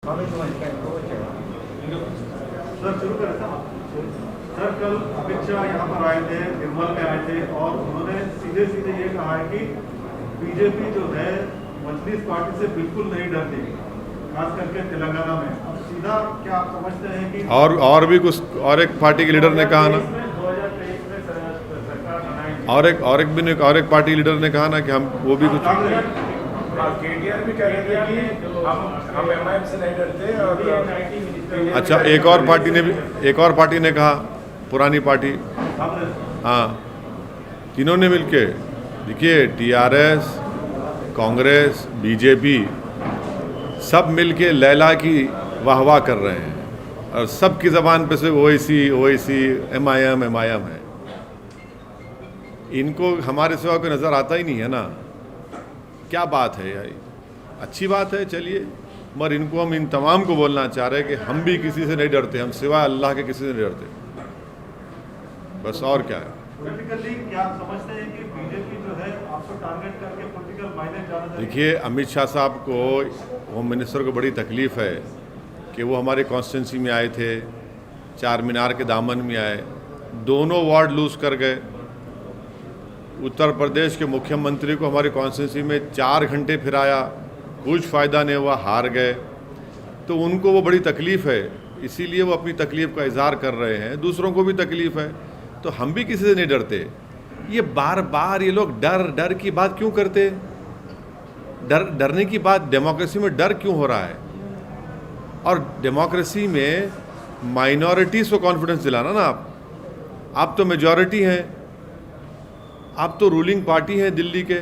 Sir शुरू करें sir कल अमित शाह यहाँ पर आए थे, निर्मल में आए थे और उन्होंने सीधे सीधे ये कहा है कि बीजेपी जो है मजलिस पार्टी से बिल्कुल नहीं डरती, खास करके तेलंगाना में। अब सीधा क्या आप समझते हैं कि और भी कुछ और एक पार्टी के लीडर ने कहा ना, 2023 में सरकार बनाएंगे और एक पार्टी लीडर ने कहा ना कि हम वो भी कुछ केटीआर भी कह रहे थे कि हम एमआईएम से नहीं डरते। और अच्छा, एक और पार्टी ने कहा, पुरानी पार्टी, हाँ, तीनों ने मिलके, देखिए टीआरएस, कांग्रेस, बीजेपी सब मिलके लैला की वाहवाह कर रहे हैं और सबकी ज़बान पे से ओवैसी एमआईएम है। इनको हमारे सिवा कोई नज़र आता ही नहीं है ना। क्या बात है यार, अच्छी बात है, चलिए, मगर इनको हम इन तमाम को बोलना चाह रहे हैं कि हम भी किसी से नहीं डरते, हम सिवाय अल्लाह के किसी से नहीं डरते, बस। और क्या है, पॉलिटिकली क्या आप समझते हैं कि बीजेपी जो है आपको टारगेट करके पॉलिटिकल माइलेज ज़्यादा देगी? देखिए अमित शाह साहब को, होम मिनिस्टर को बड़ी तकलीफ़ है कि वो हमारे कॉन्स्टिट्यूंसी में आए थे, चार मीनार के दामन में आए, दोनों वार्ड लूज़ कर गए। उत्तर प्रदेश के मुख्यमंत्री को हमारी कॉन्स्टिट्यूंसी में 4 घंटे फिराया, कुछ फ़ायदा नहीं हुआ, हार गए। तो उनको वो बड़ी तकलीफ़ है, इसीलिए वो अपनी तकलीफ़ का इजहार कर रहे हैं। दूसरों को भी तकलीफ़ है, तो हम भी किसी से नहीं डरते। ये बार बार ये लोग डर की बात क्यों करते? डरने की बात, डेमोक्रेसी में डर क्यों हो रहा है? और डेमोक्रेसी में माइनॉरिटीज़ को कॉन्फिडेंस दिलाना ना, आप तो मेजॉरिटी हैं, आप तो रूलिंग पार्टी हैं दिल्ली के,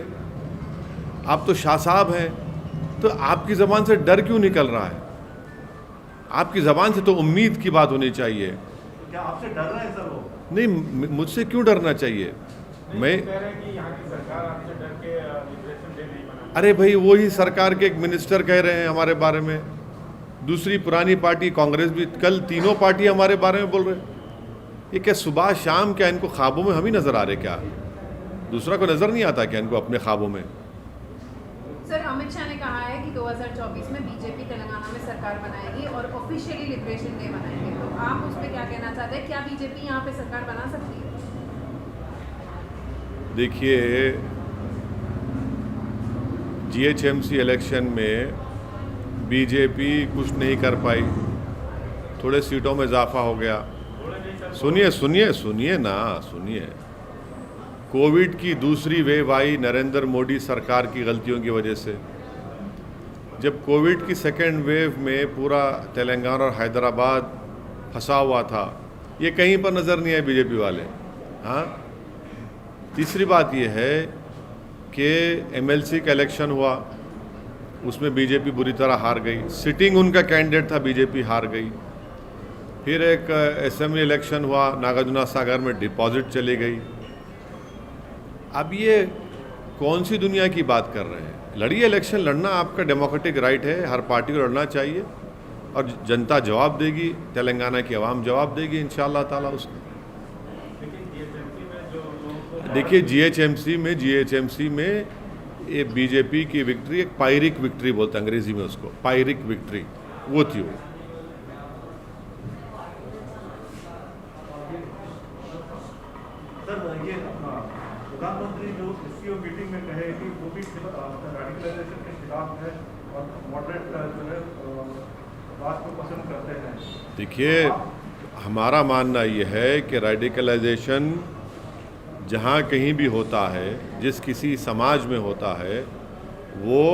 आप तो शाह साहब हैं, तो आपकी ज़बान से डर क्यों निकल रहा है? आपकी ज़बान से तो उम्मीद की बात होनी चाहिए। क्या आपसे डर रहे हैं सर वो? नहीं, मुझसे क्यों डरना चाहिए? मैं कह रहे हैं कि यहाँ की सरकार आपसे डर के लिबरेशन डे नहीं मना। अरे भाई, वही सरकार के एक मिनिस्टर कह रहे हैं हमारे बारे में, दूसरी पुरानी पार्टी कांग्रेस भी, कल तीनों पार्टी हमारे बारे में बोल रहे हैं। ये क्या सुबह शाम, क्या इनको ख्वाबों में हम ही नज़र आ रहे? क्या दूसरा को नज़र नहीं आता क्या इनको अपने ख्वाबों में? सर, अमित शाह ने कहा है कि 2024 में बीजेपी तेलंगाना में सरकार बनाएगी और ऑफिशियली लिबरेशन डे मनाएंगे, तो आप उस पर क्या कहना चाहते हैं? क्या बीजेपी यहाँ पे सरकार बना सकती है? देखिए, जीएचएमसी इलेक्शन में बीजेपी कुछ नहीं कर पाई, थोड़े सीटों में इजाफा हो गया। सुनिए ना, कोविड की दूसरी वेव आई नरेंद्र मोदी सरकार की गलतियों की वजह से। जब कोविड की सेकेंड वेव में पूरा तेलंगाना और हैदराबाद फंसा हुआ था, ये कहीं पर नज़र नहीं आए बीजेपी वाले। हाँ, तीसरी बात ये है कि एमएलसी का इलेक्शन हुआ, उसमें बीजेपी बुरी तरह हार गई, सिटिंग उनका कैंडिडेट था, बीजेपी हार गई। फिर एक असेंबली इलेक्शन हुआ, नागार्जुना सागर में डिपॉजिट चली गई। अब ये कौन सी दुनिया की बात कर रहे हैं? लड़िए, इलेक्शन लड़ना आपका डेमोक्रेटिक राइट है, हर पार्टी को लड़ना चाहिए और जनता जवाब देगी, तेलंगाना की आवाम जवाब देगी इंशाअल्लाह ताला उसको। देखिए जीएचएमसी में ये बीजेपी की विक्ट्री, एक पायरिक विक्ट्री बोलते हैं अंग्रेजी में उसको, पायरिक विक्ट्री, वो थी वो। सर ये प्रधानमंत्री जो सीईओ मीटिंग में कहे कि वो भी रेडिकलाइजेशन के खिलाफ है और मॉडरेट जो है बात को पसंद करते हैं। देखिए, हमारा मानना ये है कि रेडिकलाइजेशन जहाँ कहीं भी होता है, जिस किसी समाज में होता है, वो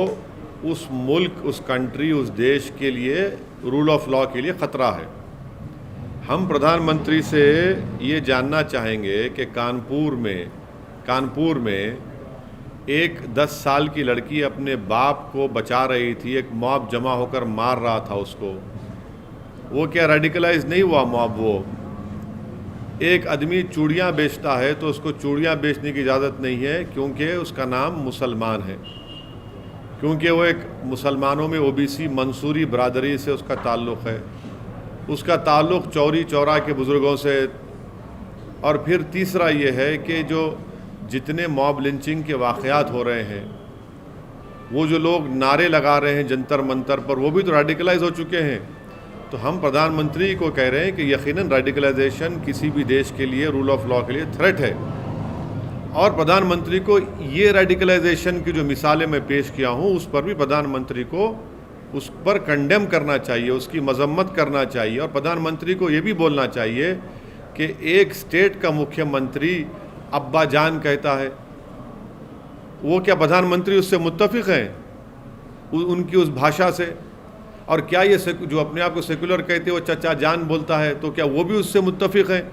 उस मुल्क, उस कंट्री, उस देश के लिए, रूल ऑफ लॉ के लिए ख़तरा है। हम प्रधानमंत्री से ये जानना चाहेंगे कि कानपुर में एक 10 साल की लड़की अपने बाप को बचा रही थी, एक मॉब जमा होकर मार रहा था उसको, वो क्या रेडिकलाइज नहीं हुआ मॉब? वो एक आदमी चूड़ियाँ बेचता है तो उसको चूड़ियाँ बेचने की इजाज़त नहीं है, क्योंकि उसका नाम मुसलमान है, क्योंकि वो एक मुसलमानों में ओबीसी मंसूरी बरादरी से उसका ताल्लुक़ है, उसका ताल्लुक़ चौरी चौरा के बुज़ुर्गों से। और फिर तीसरा ये है कि जो जितने मॉब लिंचिंग के वाक़यात हो रहे हैं, वो जो लोग नारे लगा रहे हैं जंतर मंतर पर, वो भी तो रेडिकलाइज हो चुके हैं। तो हम प्रधानमंत्री को कह रहे हैं कि यकीनन रेडिकलाइजेशन किसी भी देश के लिए, रूल ऑफ लॉ के लिए थ्रेट है, और प्रधानमंत्री को ये रेडिकलाइजेशन की जो मिसालें मैं पेश किया हूँ उस पर भी प्रधानमंत्री को उस पर कंडेम करना चाहिए, उसकी मजम्मत करना चाहिए। और प्रधानमंत्री को ये भी बोलना चाहिए कि एक स्टेट का मुख्यमंत्री अब्बा जान कहता है, वो क्या प्रधानमंत्री उससे मुत्तफिक हैं उनकी उस भाषा से? और क्या ये जो अपने आप को सेकुलर कहते हैं वो चचा जान बोलता है, तो क्या वो भी उससे मुत्तफिक हैं?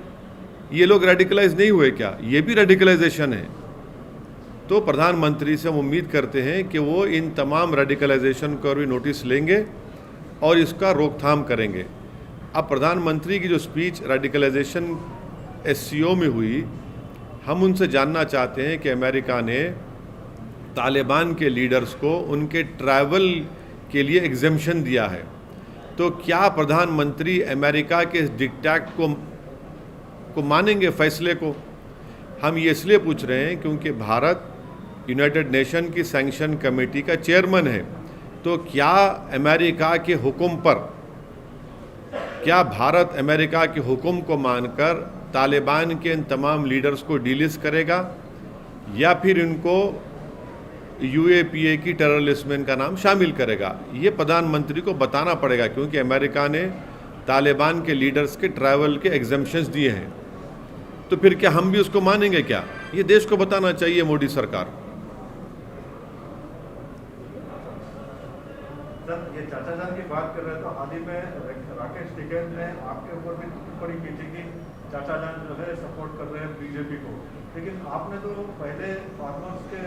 ये लोग रेडिकलाइज नहीं हुए क्या? ये भी रेडिकलाइजेशन है। तो प्रधानमंत्री से हम उम्मीद करते हैं कि वो इन तमाम रेडिकलाइजेशन को भी नोटिस लेंगे और इसका रोकथाम करेंगे। अब प्रधानमंत्री की जो स्पीच रेडिकलाइजेशन SCO में हुई, हम उनसे जानना चाहते हैं कि अमेरिका ने तालिबान के लीडर्स को उनके ट्रैवल के लिए एग्जेम्पशन दिया है, तो क्या प्रधानमंत्री अमेरिका के डिक्टेट को मानेंगे, फैसले को? हम ये इसलिए पूछ रहे हैं क्योंकि भारत यूनाइटेड नेशन की सैंक्शन कमेटी का चेयरमैन है। तो क्या अमेरिका के हुक्म पर, क्या भारत अमेरिका के हुक्म को मानकर तालिबान के इन तमाम लीडर्स को डिलिस्ट करेगा, या फिर इनको UAPA की टेरर लिस्ट में इनका नाम शामिल करेगा? ये प्रधानमंत्री को बताना पड़ेगा, क्योंकि अमेरिका ने तालिबान के लीडर्स के ट्रैवल के एग्जेम्पशंस दिए हैं। तो फिर क्या हम भी उसको मानेंगे क्या? ये देश को बताना चाहिए मोदी सरकार। सर, ये चाचा जान की बात कर रहे हैं तो हाल ही में राकेश टिकैत ने आपके ऊपर भी टिप्पणी की थी कि चाचा जान जो है सपोर्ट कर रहे हैं बीजेपी को, लेकिन आपने तो पहले फार्मर्स के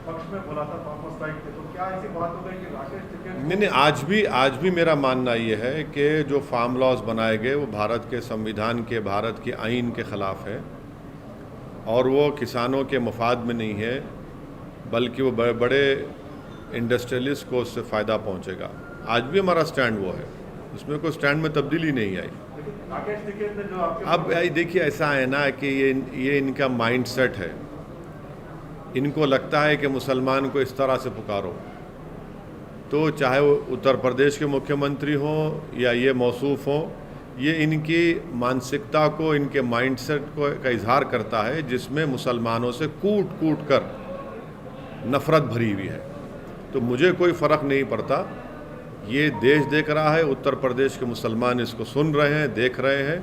पक्ष में बोला था, फार्मर्स राइट के, तो क्या ऐसी बात हो गई कि राकेश टिकैत? नहीं, आज भी मेरा मानना ये है कि जो फार्म लॉज बनाए गए वो भारत के संविधान के, भारत के आइन के ख़िलाफ़ है, और वो किसानों के मफाद में नहीं है, बल्कि वो बड़े इंडस्ट्रियलिस्ट को उससे फ़ायदा पहुंचेगा। आज भी हमारा स्टैंड वो है, उसमें कोई स्टैंड में तब्दीली नहीं आई। राकेश टिकैत ने जो आपके अब देखिए, ऐसा है ना कि ये इनका माइंडसेट है। इनको लगता है कि मुसलमान को इस तरह से पुकारो, तो चाहे वो उत्तर प्रदेश के मुख्यमंत्री हों या ये मौसूफ हों, ये इनकी मानसिकता को, इनके माइंडसेट को का इजहार करता है, जिसमें मुसलमानों से कूट कूट कर नफ़रत भरी हुई है। तो मुझे कोई फ़र्क नहीं पड़ता, ये देश देख रहा है, उत्तर प्रदेश के मुसलमान इसको सुन रहे हैं, देख रहे हैं,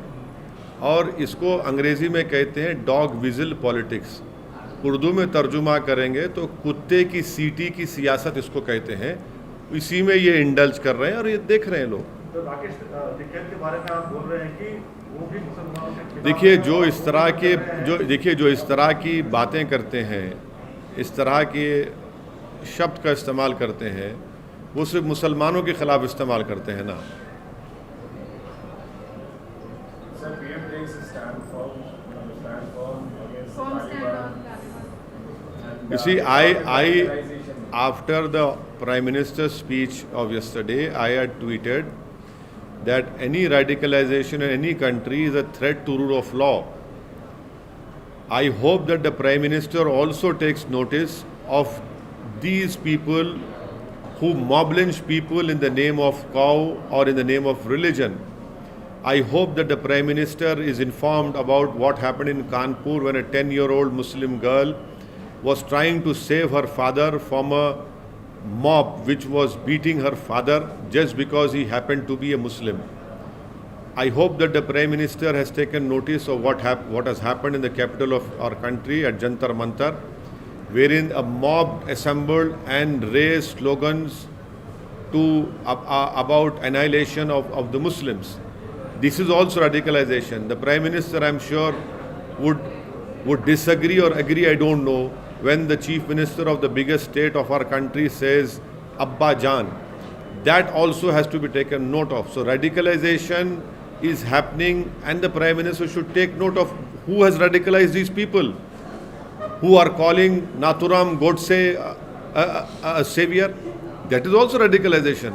और इसको अंग्रेज़ी में कहते हैं डॉग विजिल पॉलिटिक्स। उर्दू में तर्जुमा करेंगे तो कुत्ते की सीटी की सियासत इसको कहते हैं। इसी में ये इंडल्ज कर रहे हैं और ये देख रहे हैं लोग। तो राकेश टिकैत के बारे में आप बोल रहे हैं कि वो भी मुसलमानों के खिलाफ देखिए, जो इस तरह की बातें करते हैं, इस तरह के शब्द का इस्तेमाल करते हैं, वो सिर्फ मुसलमानों के ख़िलाफ़ इस्तेमाल करते हैं ना। Sir, PM takes a stand firm against Firm stand Taliban. on Taliban. And, You see, radicalization. after the Prime Minister's speech of yesterday, I had tweeted that any radicalization in any country is a threat to rule of law. I hope that the Prime Minister also takes notice of these people who mob lynch people in the name of cow or in the name of religion. I hope that the Prime Minister is informed about what happened in Kanpur when a 10-year-old Muslim girl was trying to save her father from a mob which was beating her father just because he happened to be a Muslim. I hope that the Prime Minister has taken notice of what has happened in the capital of our country at Jantar Mantar, wherein a mob assembled and raised slogans about annihilation of the Muslims. This is also radicalization. The Prime Minister, I'm sure, would disagree or agree, I don't know, when the Chief Minister of the biggest state of our country says Abba Jan. That also has to be taken note of. So radicalization is happening, and the Prime Minister should take note of who has radicalized these people, who are calling Nathuram Godse a savior. That is also radicalization.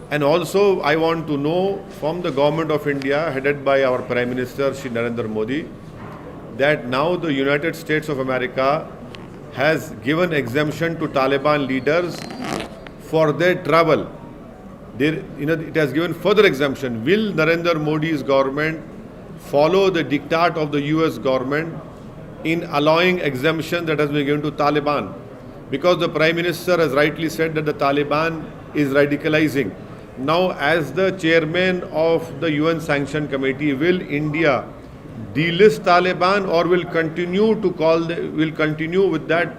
And also I want to know from the Government of India, headed by our Prime Minister Shri Narendra Modi, that now the United States of America has given exemption to Taliban leaders for their travel. It has given further exemption. Will Narendra Modi's government follow the diktat of the US government in allowing exemption that has been given to Taliban? Because the Prime Minister has rightly said that the Taliban is radicalizing. Now, as the chairman of the UN Sanction Committee, will India delist Taliban or will continue with that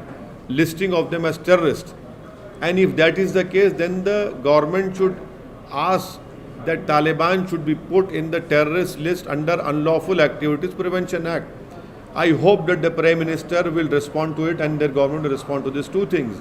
listing of them as terrorists? And if that is the case, then the government should ask that Taliban should be put in the terrorist list under Unlawful Activities Prevention Act. I hope that the Prime Minister will respond to it and their government will respond to these two things.